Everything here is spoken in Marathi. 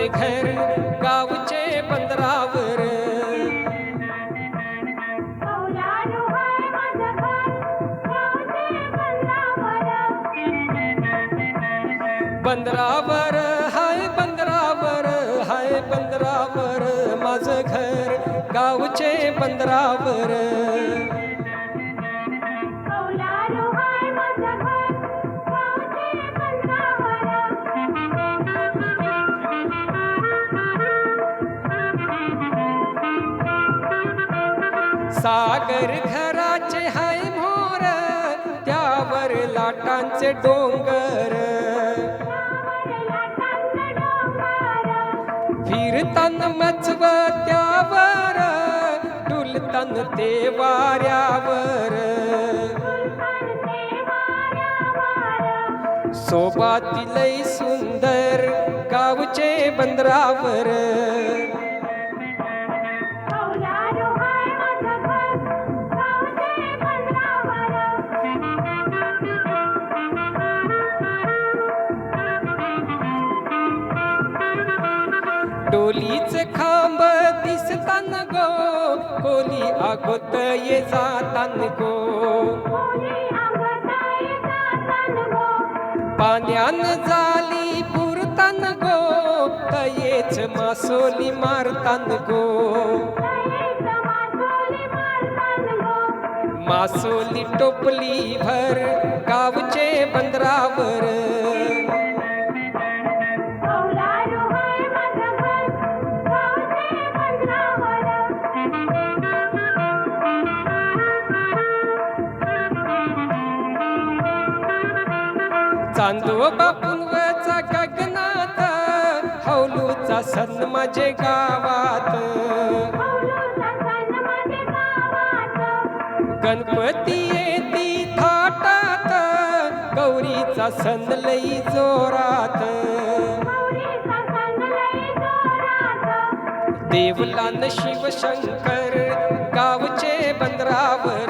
माझे घर गावचे बंदरावर. कौलारू हाय माझं घर गावचे बंदरावर. बंदरावर हाय बंदरावर हाय बंदरावर माझं घर गावचे बंदरावर. कौलारू हाय माझं घर गावचे बंदरावर. सागर घराचे हाय मोर त्यावर लाटांचे डोंगर. लाटांचं डोंगर फिरताना मचव त्यावर डुलतान ते वाऱ्यावर. फुलपणते वाऱ्यावर. सोबाती सुंदर गावचे बंदरावर. कौलारू हाय माझं घर गावचे बंदरावर. डोलीचे खांब दिसतान गो कोली आगोत ये जातान गो. कोणी अंगताय जातान गो. पाण्यान झाली पुरतान गो तयेच मासोली मारतान गो. दयेचं मासोली मारतान गो. मासोली टोपली भर गावचे बंदरावर. कौलारू हाय माझं घर गावचे बंदरावर. चांदोबा पुनवचा गगनात हौलूचा सण माझे गावात. कौलूचा सण माझे गावात. गणपती येती थाटात गौरीचा सण लई जोरात. गौरीचा सण लई जोरात. देवलान शिवशंकर गावचे बंदरावर.